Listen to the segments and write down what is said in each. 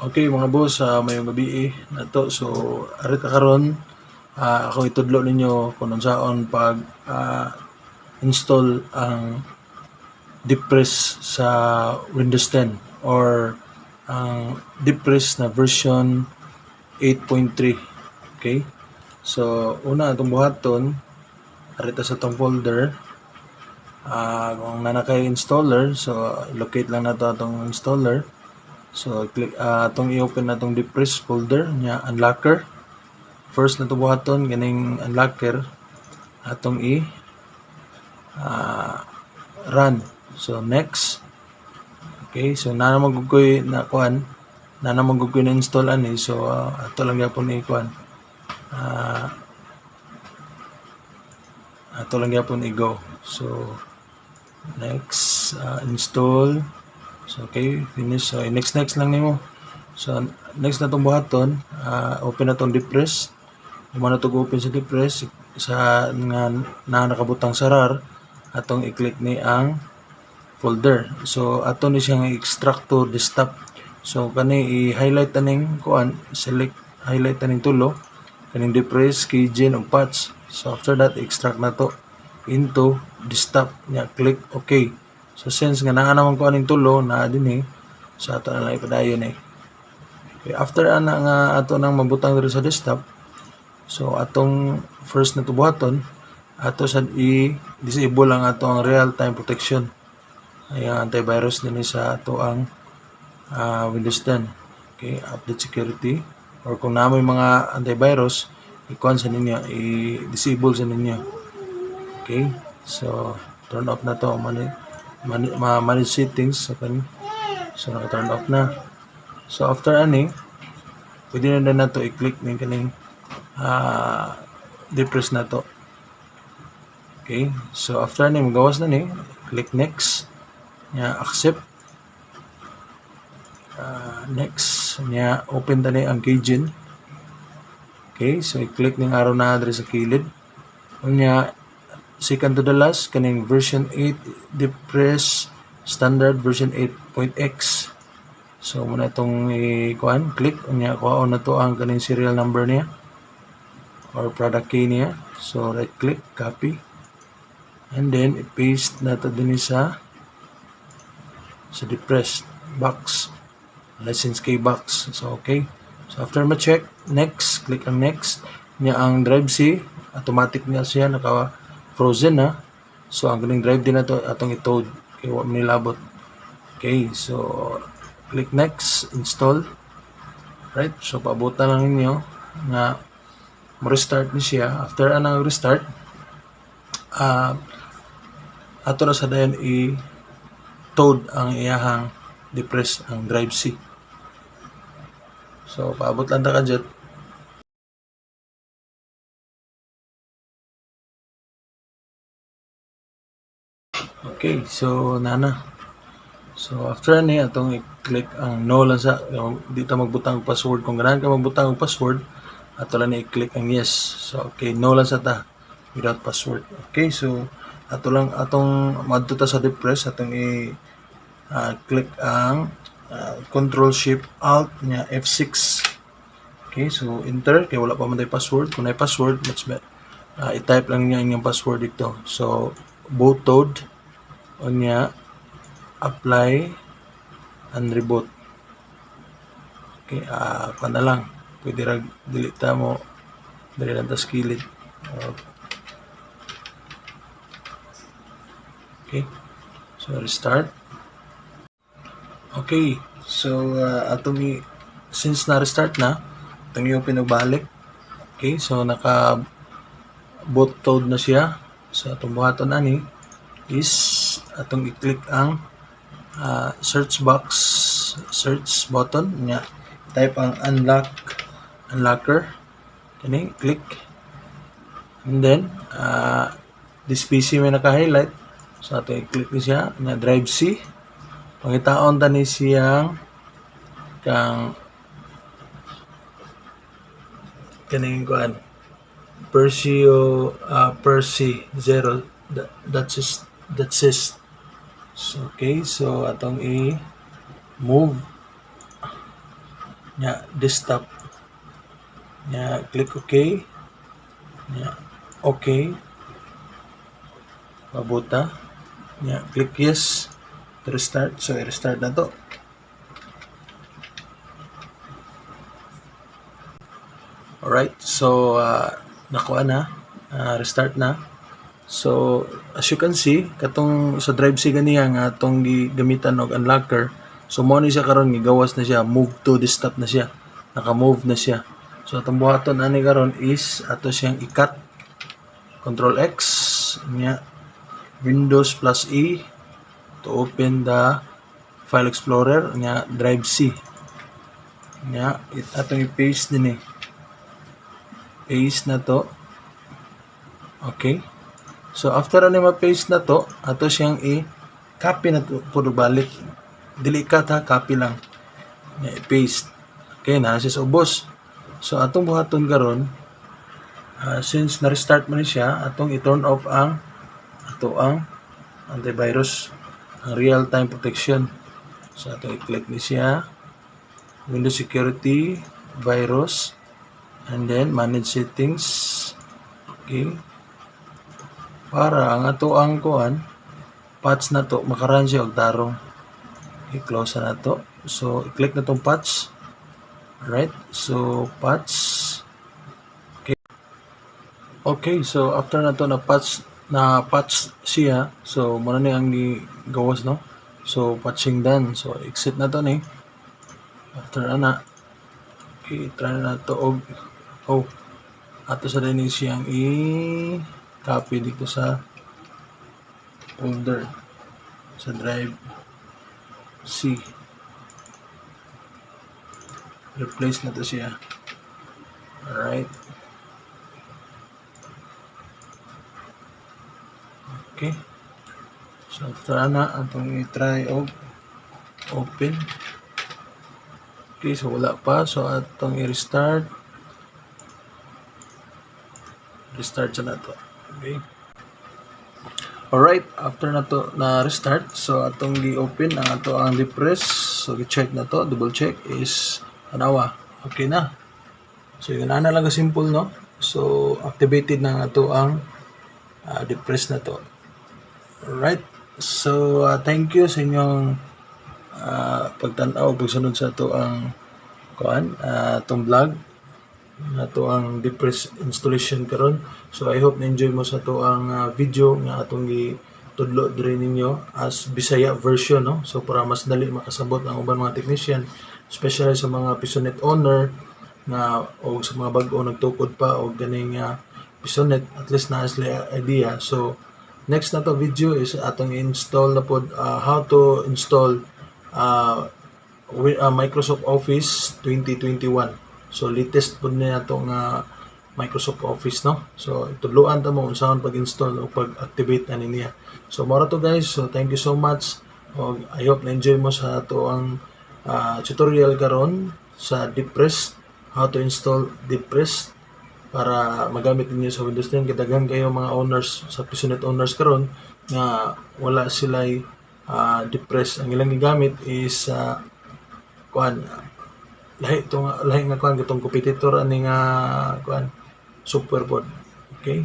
Okay mga boss, mayong gabi nato. So ari ta karon, ako itudlo ninyo kung unsaon pag install ang deep press sa Windows 10 or ang deep press na version 8.3. Okay? So una atong buhaton, ari ta sa tong folder. Kung nanakay installer, so locate lang nato atong installer. So click atong i-open natong deep press folder nya unlocker. First na buhaton ganing unlocker atong run. So next. Okay, so nana magugoy na kuan, nana magugoy na install ani. So ato lang gyapon i kuan. Ato lang gyapon i-go. So next, install. So okay, finish. So next lang nimo. So next na tong buhaton, open na tong deep press. Kung ano to open sa deep press sa nga nakabutang sarar, atong i-click ni ang folder. So ato ni siyang extract to desktop. So kani i-highlight aning kuan, select highlight aning tulo, kaning deep press, keygen ug patch. So after that extract na to into desktop nya click okay. So since nga naa naman ko aning tulo na dinhi, so ato na lang ipadayon Okay, after ana nga ato nang mabutang diri sa desktop, so atong first na tubuhaton, ato sad i-disable ang ato ang real-time protection. Ay ang antivirus din sa ato ang Windows 10. Okay, update security. Or kung namoy mga antivirus, i-on sa ninyo, i-disable sa ninyo. Okay, so turn off na to. Manage settings. So naka-turn off na. So after ani, pwede na din nato i-click ng kaning depress na to. Okay, so after ni magawas na ni, click next, nya accept, next, nya open tani ang keygen. Okay, so i-click ning arrow na adre sa kilid. Nya second to the last kaning version 8 depress standard version 8.x. So muna itong i-kuan, click nya kuhaon na to ang kaning serial number niya or product key niya. So right click, copy, and then i-paste na to din sa depressed box, license key box. So okay, so after ma-check, next, click ang next niya. Ang drive C automatic niya siya naka frozen na. So ang galing drive din na to atong i-toad kay wa man nilabot. Okay, so click next, install. Right, so paabutan lang ninyo nga mo-restart ni siya. After anang restart, ato na sa dayon i-toad ang iyahang depress ang drive C. So paabot lang ta kadjot. Okay, so nana. So after ni atong i-click ang no lang sa di ta magbutang password. Kung ganahan ka magbutang og password, ato lang ni i-click ang yes. So okay, no lang sa ta without password. Okay, so ato lang atong madto ta sa depress, atong click ang control shift alt nya F6. Okay, so enter kay wala pa man tay password. Kung may password, let's i-type lang niya inyong password dito. So bootload unya apply and reboot. Okay, pa na lang. Pwede ra delete mo dili lang ta skillet. Okay, so restart. Okay, so atong since na-restart na, atong i-open og balik. Okay, so naka bootload na siya. So atong buhaton ani is atong i-click ang search button nya type ang unlocker kani, click, and then this PC may naka-highlight, so atong i-click ni siya nya drive C. Pangitaon ta ni siyang kang kaning kuan Percy 0 that's it. So, okay, so atong i-move nya desktop, nya click OK, nya OK, pabuta, nya click yes to restart. So i-restart na to. Alright, so nakuha na, restart na. So as you can see, katong sa drive C ganiya nga atong gigamitan og unlocker. So mo ni siya karon gigawas na siya, move to desktop na siya. Naka-move na siya. So atong buhaton ani karon is ato siyang i-cut. Control X nya Windows plus E to open the file explorer nya drive C. Nya atong i-paste din paste na to. Okay. So after ani ma-paste na to, ato siyang i-copy na to pud balik. Dili cut ha, copy lang. I-paste. Okay na sis ubos. So atong buhaton karon since na-restart man siya, atong i-turn off ang antivirus, ang real-time protection. So atong i-click ni siya, Windows Security, Virus, and then Manage Settings. Okay. Para ang ato ang kuan, patch na to, makaran siya og tarong. I-close na to. So, i-click na tong patch. Alright. So, patch. Okay, so after na to na patch siya. So, muna ni ang gawas, no? So, patching done. So, exit na to ni. After na, okay, try na to og ato sa din siyang i-copy dito sa folder sa drive C. Replace na to siya. Alright. Okay. So after na atong i-try og open. Okay, so wala pa. So atong i-restart. Restart siya na to. Okay. Alright, after na to na restart, so atong gi-open ang ato ang depress. So i-check na to, double check is tanawa. Okay na. So yun na lang simple, no? So activated na ato ang depress na to. Alright. So thank you sa inyong pagtan-aw, pagsunod sa ato ang atong vlog, ato ang depress installation karon. So I hope na-enjoy mo sa ato ang video nga atong gitudlo diri ninyo as Bisaya version, no? So para mas dali makasabot ang uban mga technician, especially sa mga Pisonet owner nga o sa mga bag-o nagtukod pa og ganing Pisonet, at least na sila idea. So next na to video is atong install na pod how to install Microsoft Office 2021. So latest po na ito nga Microsoft Office, no? So ituluan ta mo unsaon pag-install o pag-activate na niya. So mora to guys. So thank you so much. I hope na-enjoy mo sa ato ang tutorial karon sa Depress, how to install Depress para magamit ninyo sa Windows 10. Kadaghang kayo mga owners sa Pisonet owners karon nga wala sila Depress. Ang ilang gigamit is lahi nga gatong competitor ani nga software pod. Okay,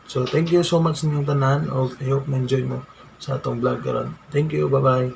so thank you so much ninyong tanan og I hope na enjoy mo sa atong vlog karon. Thank you, bye bye.